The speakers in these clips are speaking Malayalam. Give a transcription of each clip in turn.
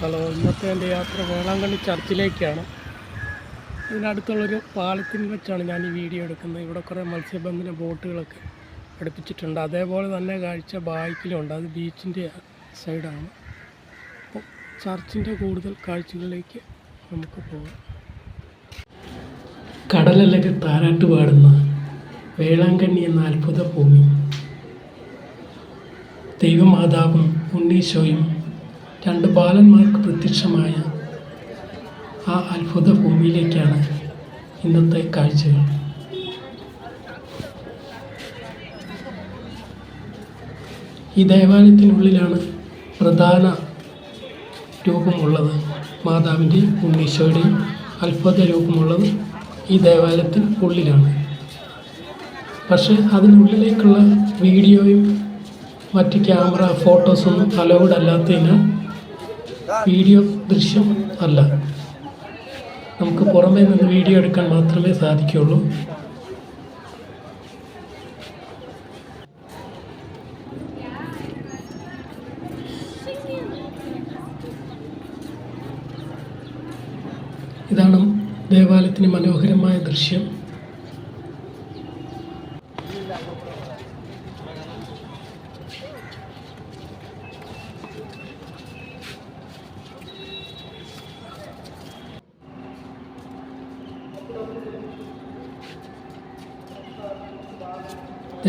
ഹലോ, ഇന്നത്തെ എൻ്റെ യാത്ര വേളാങ്കണ്ണി ചർച്ചിലേക്കാണ്. ഇതിനടുത്തുള്ളൊരു പാലത്തിൽ വെച്ചാണ് ഞാൻ ഈ വീഡിയോ എടുക്കുന്നത്. ഇവിടെ കുറേ മത്സ്യബന്ധന ബോട്ടുകളൊക്കെ അടുപ്പിച്ചിട്ടുണ്ട്. അതേപോലെ തന്നെ കാഴ്ച ബായ്ക്കിലുണ്ട്. അത് ബീച്ചിൻ്റെ സൈഡാണ്. അപ്പോൾ ചർച്ചിൻ്റെ കൂടുതൽ കാഴ്ചകളിലേക്ക് നമുക്ക് പോകാം. കടലലക താരാട്ട് പാടുന്ന വേളാങ്കണ്ണി എന്ന അത്ഭുത ഭൂമി, ദൈവമാതാവും ഉണ്ണീശോയും രണ്ട് ബാലന്മാർക്ക് പ്രത്യക്ഷമായ ആ അത്ഭുത ഭൂമിയിലേക്കാണ് ഇന്നത്തെ കാഴ്ചകൾ. ഈ ദേവാലയത്തിനുള്ളിലാണ് പ്രധാന രൂപമുള്ളത്. മാതാവിൻ്റെയും ഉണ്ണീശോയുടെയും അത്ഭുത രൂപമുള്ളത് ഈ ദേവാലയത്തിന് ഉള്ളിലാണ്. പക്ഷേ അതിനുള്ളിലേക്കുള്ള വീഡിയോയും മറ്റ് ക്യാമറ ഫോട്ടോസൊന്നും അലൗഡ് അല്ലാത്തതിനാൽ വീഡിയോ ദൃശ്യം അല്ല. നമുക്ക് പുറമേ നിന്ന് വീഡിയോ എടുക്കാൻ മാത്രമേ സാധിക്കുകയുള്ളൂ. ഇതാണ് ദേവാലയത്തിന് മനോഹരമായ ദൃശ്യം.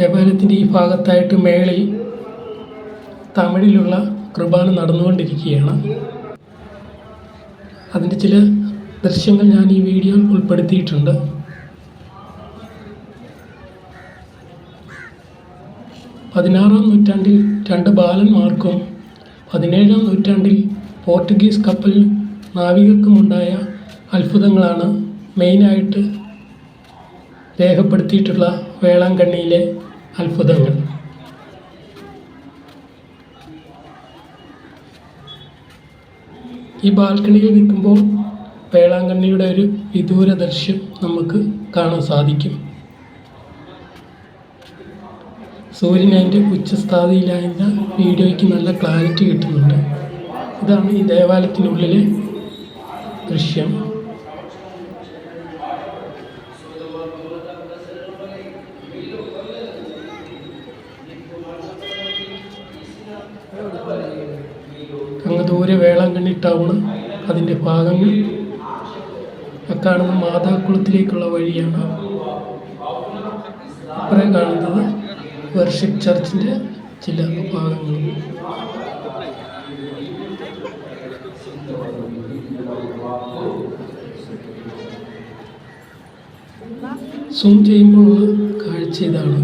ദേവാലയത്തിൻ്റെ ഈ ഭാഗത്തായിട്ട് മേളിൽ തമിഴിലുള്ള കുർബാന നടന്നുകൊണ്ടിരിക്കുകയാണ്. അതിൻ്റെ ചില ദൃശ്യങ്ങൾ ഞാൻ ഈ വീഡിയോയിൽ ഉൾപ്പെടുത്തിയിട്ടുണ്ട്. പതിനാറാം നൂറ്റാണ്ടിൽ രണ്ട് ബാലന്മാർക്കും 17-ാം നൂറ്റാണ്ടിൽ പോർട്ടുഗീസ് കപ്പൽ നാവികർക്കുമുണ്ടായ അത്ഭുതങ്ങളാണ് മെയിനായിട്ട് രേഖപ്പെടുത്തിയിട്ടുള്ള വേളാങ്കണ്ണിയിലെ അത്ഭുതങ്ങൾ. ഈ ബാൽക്കണിയിൽ നിൽക്കുമ്പോൾ വേളാങ്കണ്ണിയുടെ ഒരു വിദൂര ദൃശ്യം നമുക്ക് കാണാൻ സാധിക്കും. സൂര്യൻ അതിൻ്റെ ഉച്ചസ്ഥാതിയിലായതിനാൽ വീഡിയോയ്ക്ക് നല്ല ക്ലാരിറ്റി കിട്ടുന്നുണ്ട്. ഇതാണ് ഈ ദേവാലയത്തിനുള്ളിലെ ദൃശ്യം. അങ്ങ് ദൂരെ വേളാങ്കണ്ണി ടൗണ്, അതിൻ്റെ ഭാഗങ്ങൾ. കാണുന്ന മാതാക്കുളത്തിലേക്കുള്ള വഴിയാണ്. ഇപ്പുറം കാണുന്നത് വർഷിപ്പ് ചർച്ചിൻ്റെ ചില ഭാഗങ്ങളും. സൂം ചെയ്യുമ്പോഴുള്ള കാഴ്ച ഇതാണ്.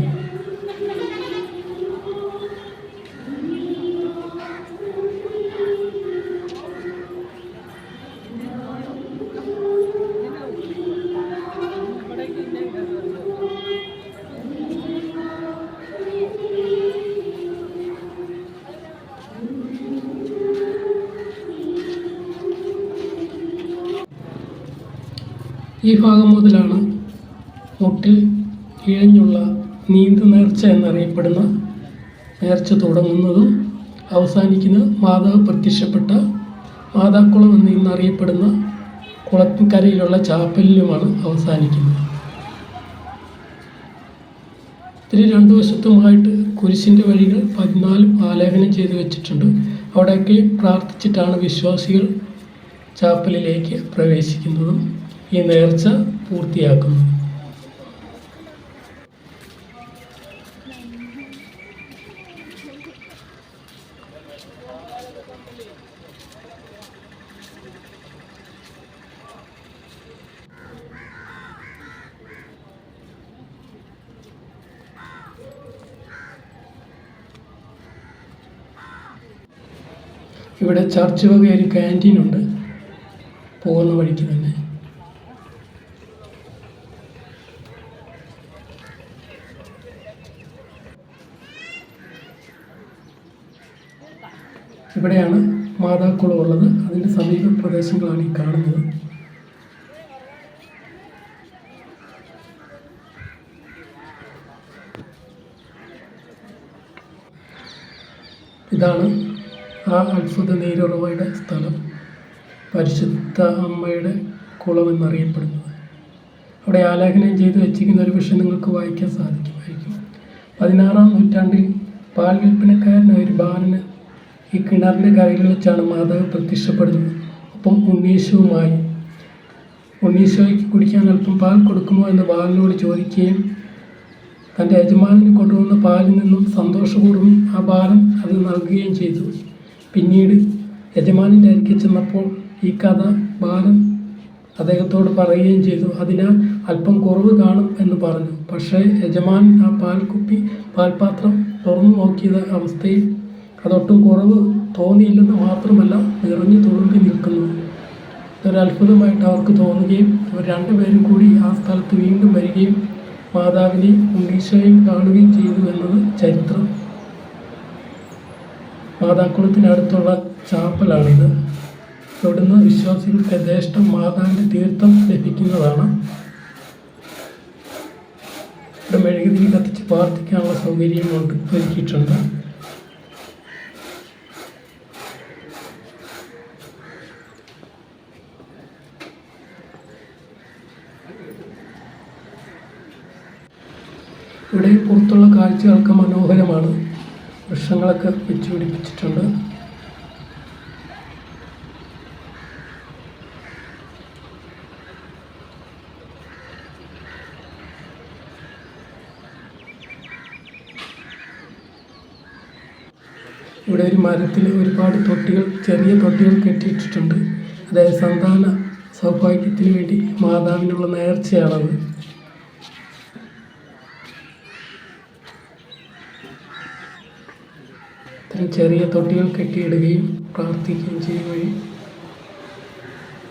ഈ ഭാഗം മുതലാണ് മുട്ടിൽ ഇഴഞ്ഞുള്ള നീന്തുനേർച്ച എന്നറിയപ്പെടുന്ന നേർച്ച തുടങ്ങുന്നതും അവസാനിക്കുന്നത് മാതാവ് പ്രത്യക്ഷപ്പെട്ട മാതാക്കുളം എന്നറിയപ്പെടുന്ന കുളത്തിൻകരയിലുള്ള ചാപ്പലിലുമാണ് അവസാനിക്കുന്നത്. ഇതിന് രണ്ടു വശത്തുമായിട്ട് കുരിശിൻ്റെ വഴികൾ 14 ആലേഖനം ചെയ്തു വെച്ചിട്ടുണ്ട്. അവിടെയൊക്കെ പ്രാർത്ഥിച്ചിട്ടാണ് വിശ്വാസികൾ ചാപ്പലിലേക്ക് പ്രവേശിക്കുന്നതും ഈ നേർച്ച പൂർത്തിയാക്കുന്നു. ഇവിടെ ചർച്ച് വക ഒരു ക്യാൻറ്റീനുണ്ട് പോകുന്ന വഴിക്ക് തന്നെ. ഇവിടെയാണ് മാതാക്കുളം ഉള്ളത്. അതിൻ്റെ സമീപ പ്രദേശങ്ങളാണ് ഈ കാണുന്നത്. ഇതാണ് ആ അത്ഭുത നീരുറവയുടെ സ്ഥലം. പരിശുദ്ധ അമ്മയുടെ കുളം എന്നറിയപ്പെടുന്നത്. അവിടെ ആലേഖനം ചെയ്ത് വെച്ചിരിക്കുന്ന ഒരു വിഷയം നിങ്ങൾക്ക് വായിക്കാൻ സാധിക്കുമായിരിക്കും. 16-ാം നൂറ്റാണ്ടിൽ പാൽ വിൽപ്പനക്കാരനായ ഒരു ബാലന് ഈ കിണറിൻ്റെ കരയിൽ വെച്ചാണ് മാതാവ് പ്രത്യക്ഷപ്പെടുന്നത്. ഒപ്പം ഉണ്ണീശോയ്ക്ക് കുടിക്കാൻ അല്പം പാൽ കൊടുക്കുമോ എന്ന് ബാലനോട് ചോദിക്കുകയും തൻ്റെ യജമാനന് കൊണ്ടുവന്ന പാലിൽ നിന്നും സന്തോഷപൂർവ്വം ആ ബാലൻ അത് നൽകുകയും ചെയ്തു. പിന്നീട് യജമാനൻ്റെ അരികെ ചെന്നപ്പോൾ ഈ കഥ ബാലൻ അദ്ദേഹത്തോട് പറയുകയും ചെയ്തു. അതിനാൽ അല്പം കുറവ് കാണും എന്ന് പറഞ്ഞു. പക്ഷേ യജമാനൻ ആ പാൽപാത്രം തുറന്നു നോക്കിയ അവസ്ഥയിൽ അതൊട്ടും കുറവ് തോന്നിയില്ലെന്ന് മാത്രമല്ല, നിറഞ്ഞു തുളുമ്പി നിൽക്കുന്നു. ഇതൊരു അത്ഭുതമായിട്ട് അവർക്ക് തോന്നുകയും അവർ രണ്ടുപേരും കൂടി ആ സ്ഥലത്ത് വീണ്ടും വരികയും മാതാവിനെയും ഉണ്ണീശോയും കാണുകയും ചെയ്തു എന്നത് ചരിത്രം. മാതാക്കുളത്തിനടുത്തുള്ള ചാപ്പലാണിത്. ഇവിടുന്ന് വിശ്വാസികൾക്ക് യഥേഷ്ടം മാതാവിൻ്റെ തീർത്ഥം ലഭിക്കുന്നതാണ്. ഇവിടെ മെഴുകുതിരി കത്തിച്ച് പ്രാർത്ഥിക്കാനുള്ള സൗകര്യം ഒരുക്കിയിട്ടുണ്ട്. ഇവിടെ പുറത്തുള്ള കാഴ്ചകളൊക്കെ മനോഹരമാണ്. വൃക്ഷങ്ങളൊക്കെ വെച്ച് പിടിപ്പിച്ചിട്ടുണ്ട്. ഇവിടെ ഒരു മരത്തിൽ ഒരുപാട് ചെറിയ തൊട്ടികൾ കെട്ടിയിട്ടിട്ടുണ്ട്. അതായത് സന്താന സൗഭാഗ്യത്തിന് വേണ്ടി മാതാവിനുള്ള നേർച്ചയാണത്. ഇത്തരം ചെറിയ തൊട്ടികൾ കെട്ടിയിടുകയും പ്രാർത്ഥിക്കുകയും ചെയ്യും വഴി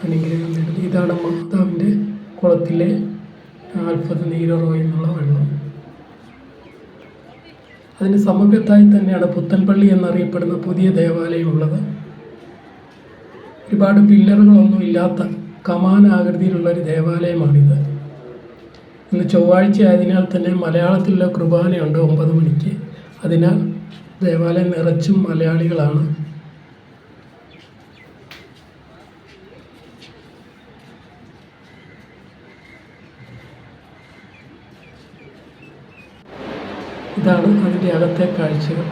അനുഗ്രഹം നേടുന്നു. ഇതാണ് മാതാവിൻ്റെ കുളത്തിലെ 40 നീരുറവ എന്നുള്ള വെള്ളം. അതിന് സമീപത്തായി തന്നെയാണ് പുത്തൻപള്ളി എന്നറിയപ്പെടുന്ന പുതിയ ദേവാലയം ഉള്ളത്. ഒരുപാട് പില്ലറുകളൊന്നും ഇല്ലാത്ത കമാനാകൃതിയിലുള്ളൊരു ദേവാലയമാണിത്. ഇന്ന് ചൊവ്വാഴ്ച ആയതിനാൽ തന്നെ മലയാളത്തിലുള്ള കുർബാനയുണ്ട് 9 മണിക്ക്. അതിനാൽ ദേവാലയം നിറച്ചും മലയാളികളാണ്. ഇതാണ് അതിൻ്റെ അകത്തെ കാഴ്ചകൾ.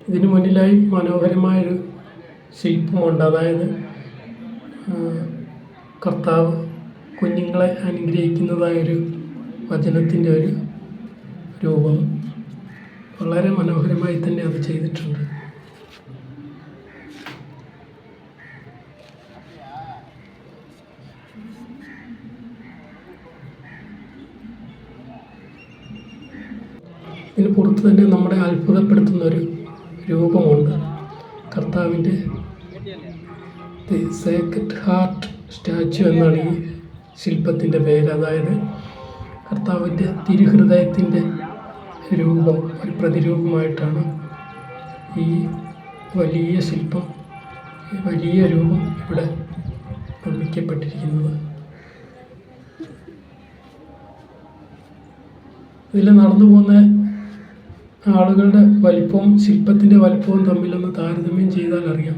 ഇതിനു മുന്നിലായി മനോഹരമായൊരു ശില്പമുണ്ട്. അതായത് കർത്താവ് കുഞ്ഞുങ്ങളെ അനുഗ്രഹിക്കുന്നതായൊരു വചനത്തിൻ്റെ ഒരു രൂപം. വളരെ മനോഹരമായി തന്നെ അത് ചെയ്തിട്ടുണ്ട്. ഇതിന് പുറത്ത് തന്നെ നമ്മളെ അത്ഭുതപ്പെടുത്തുന്നൊരു രൂപമുണ്ട്. കർത്താവിൻ്റെ ദി സേക്രഡ് ഹാർട്ട് സ്റ്റാച്ചു എന്നാണ് ഈ ശില്പത്തിൻ്റെ പേര്. അതായത് കർത്താവിൻ്റെ തിരുഹൃദയത്തിൻ്റെ രൂപം, ഒരു പ്രതിരൂപമായിട്ടാണ് ഈ വലിയ ശില്പം, വലിയ രൂപം ഇവിടെ നിർമ്മിക്കപ്പെട്ടിരിക്കുന്നത്. ഇതിൽ നടന്നു പോകുന്ന ആളുകളുടെ വലിപ്പവും ശില്പത്തിൻ്റെ വലിപ്പവും തമ്മിലൊന്ന് താരതമ്യം ചെയ്താൽ അറിയാം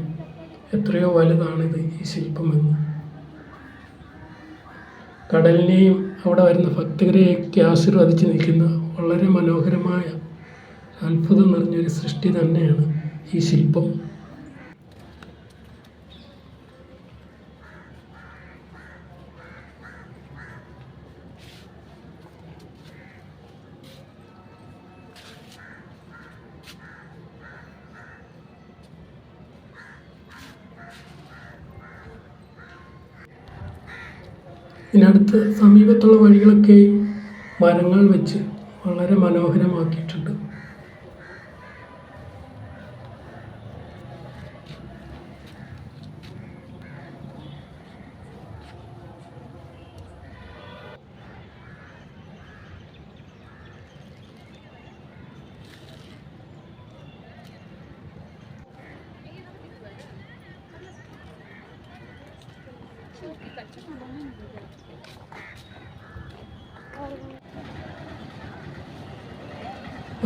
എത്രയോ വലുതാണിത് ഈ ശില്പമെന്ന്. കടലിനെയും അവിടെ വരുന്ന ഭക്തരെയൊക്കെ ആശീർവദിച്ച് നിൽക്കുന്ന വളരെ മനോഹരമായ അത്ഭുതം നിറഞ്ഞൊരു സൃഷ്ടി തന്നെയാണ് ഈ ശില്പം. ഇതിനടുത്ത് സമീപത്തുള്ള വഴികളൊക്കെ മരങ്ങൾ വെച്ച് വളരെ മനോഹരമാക്കിയിട്ടുണ്ട്.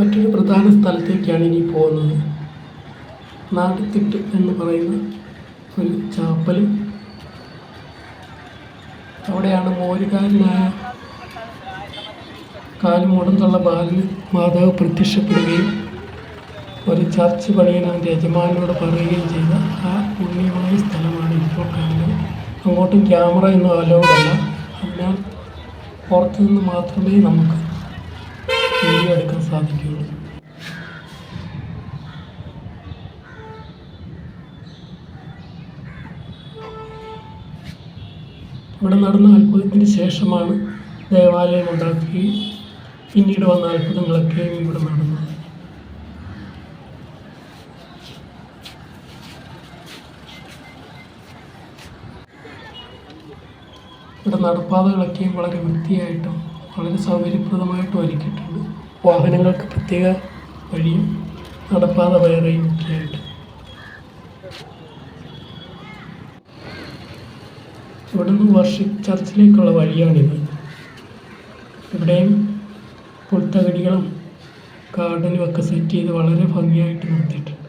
മറ്റൊരു പ്രധാന സ്ഥലത്തേക്കാണ് ഇനി പോകുന്നത്. നാട്ടിത്തിട്ട് എന്ന് പറയുന്ന ഒരു ചാപ്പലും അവിടെയാണ് മോരുകാരനായ കാലുമുടന്തുള്ള ബാലന് മാതാവ് പ്രത്യക്ഷപ്പെടുകയും ഒരു ചർച്ച് പണിയാൻ അവൻ്റെ യജമാനോട് പറയുകയും ചെയ്ത ആ പുണ്യമായ സ്ഥലമാണ് ഇപ്പോൾ കാണുന്നത്. അങ്ങോട്ടും ക്യാമറ ഒന്നും അലൗഡല്ല. അതിനാൽ പുറത്തു നിന്ന് മാത്രമേ നമുക്ക് വീഡിയോ എടുക്കാൻ സാധിക്കുകയുള്ളൂ. ഇവിടെ നടന്ന അത്ഭുതത്തിന് ശേഷമാണ് ദേവാലയം ഉണ്ടാക്കുകയും പിന്നീട് വന്ന അത്ഭുതങ്ങളൊക്കെയും ഇവിടെ നടന്നത്. ഇവിടെ നടപ്പാതകളൊക്കെയും വളരെ വൃത്തിയായിട്ടും വളരെ സൗകര്യപ്രദമായിട്ടും ഒരുക്കിയിട്ടുണ്ട്. വാഹനങ്ങൾക്ക് പ്രത്യേക വഴിയും നടപ്പാത വേറെയും ഒക്കെയായിട്ട്. ഇവിടെ നിന്ന് വർഷിപ്പ് ചർച്ചിലേക്കുള്ള വഴിയാണിത്. ഇവിടെയും പുൽത്തകടികളും ഗാർഡനും ഒക്കെ സെറ്റ് ചെയ്ത് വളരെ ഭംഗിയായിട്ട് നിർത്തിയിട്ടുണ്ട്.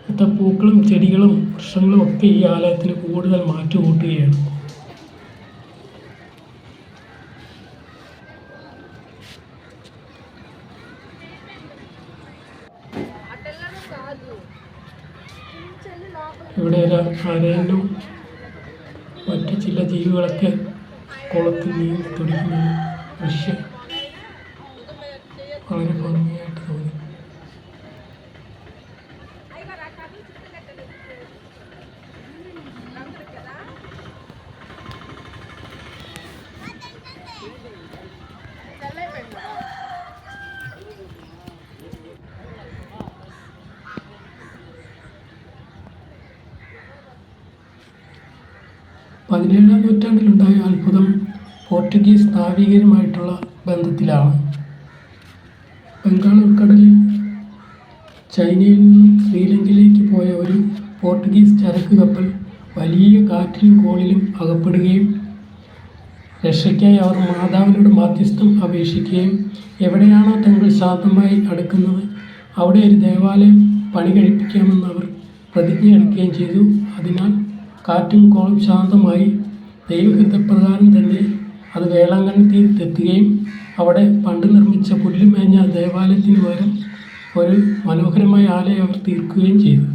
ഇവിടുത്തെ പൂക്കളും ചെടികളും വൃക്ഷങ്ങളും ഒക്കെ ഈ ആലയത്തിന് കൂടുതൽ മാറ്റുകൂട്ടുകയാണ്. ഇവിടെ ഒരു അരയനും മറ്റു ചില ജീവികളൊക്കെ കുളത്തിൽ നീന്തി തുടിക്കുന്ന ദൃശ്യം വളരെ ഭംഗിയായിട്ട് തോന്നി. പതിനേഴാം നൂറ്റാണ്ടിലുണ്ടായ അത്ഭുതം പോർച്ചുഗീസ് നാവികരുമായിട്ടുള്ള ബന്ധത്തിലാണ്. ബംഗാൾ ഉൾക്കടലിൽ ചൈനയിൽ നിന്നും ശ്രീലങ്കയിലേക്ക് പോയ ഒരു പോർച്ചുഗീസ് ചരക്ക് കപ്പൽ വലിയ കാറ്റിലും കോളിലും അകപ്പെടുകയും രക്ഷയ്ക്കായി അവർ മാതാവിനോട് മാധ്യസ്ഥം അപേക്ഷിക്കുകയും എവിടെയാണോ തങ്ങൾ ശാന്തമായി അടുക്കുന്നത് അവിടെ ഒരു ദേവാലയം പണി കഴിപ്പിക്കാമെന്ന് അവർ പ്രതിജ്ഞയെടുക്കുകയും ചെയ്തു. അതിനാൽ കാറ്റും കോളും ശാന്തമായി ദൈവഹിതപ്രകാരം തന്നെ അത് വേളാങ്കണ്ണി തീരത്തെത്തുകയും അവിടെ പണ്ട് നിർമ്മിച്ച പുല്ലുമേഞ്ഞ ദേവാലയത്തിന് പകരം ഒരു മനോഹരമായ ആലയം അവർ തീർക്കുകയും ചെയ്തു.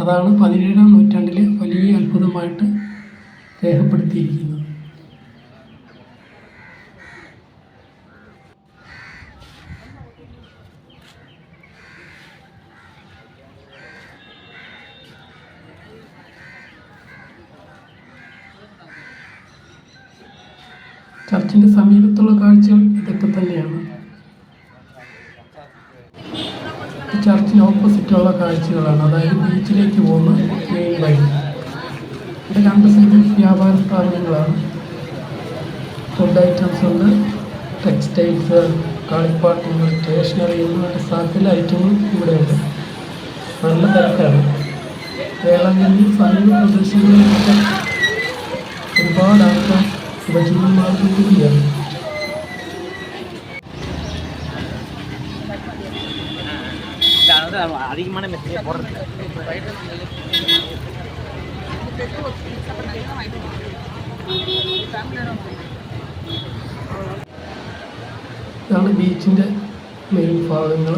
അതാണ് 17-ാം നൂറ്റാണ്ടിലെ വലിയ അത്ഭുതമായിട്ട് രേഖപ്പെടുത്തിയിരിക്കുന്നത്. ചർച്ചിൻ്റെ സമീപത്തുള്ള കാഴ്ചകൾ ഇതൊക്കെ തന്നെയാണ്. ചർച്ചിന് ഓപ്പോസിറ്റുള്ള കാഴ്ചകളാണ്, അതായത് ബീച്ചിലേക്ക് പോകുന്ന മെയിൻ വഴി. ഇവിടെ രണ്ട് സൈഡിൽ വ്യാപാര സ്ഥാപനങ്ങളാണ്. ഫുഡ് ഐറ്റംസ് ഉണ്ട്, ടെക്സ്റ്റൈൽസ്, കളിപ്പാട്ടങ്ങൾ, സ്റ്റേഷനറി എന്നിവയുടെ സകല ഐറ്റങ്ങളും ഇവിടെയുണ്ട്. നല്ല തിരക്കാണ്. വേളാങ്കണ്ണി സമീപ പ്രദേശങ്ങളിലൊക്കെ ഒരുപാട് ആൾക്കാർ ഉപജീവനമാർഗം കൂടിയാണ്. அதிகமான மெசேஜ் போடுறது ഇതാണ് ബീച്ചിൻ്റെ മെയിൻ ഭാഗങ്ങൾ.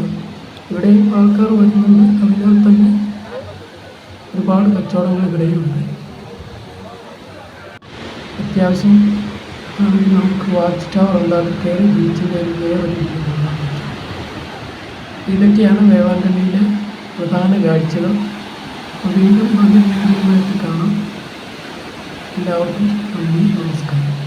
ഇവിടെയും ആൾക്കാർ വരുന്നുണ്ട്. അതിനാൽ തന്നെ ഒരുപാട് കച്ചവടങ്ങൾ ഇവിടെയുണ്ട്. അത്യാവശ്യം നമുക്ക് വാച്ച് ടവർ ഉണ്ടാക്കി ബീച്ചിൻ്റെ ഒരു വേറൊരു വ്യൂ കാണാൻ പറ്റും. ഇതൊക്കെയാണ് വേളാങ്കണ്ണിയിലെ പ്രധാന കാഴ്ചകൾ. വീണ്ടും നല്ല വീഡിയോകളായിട്ട് കാണാം. എല്ലാവർക്കും നന്ദി, നമസ്കാരം.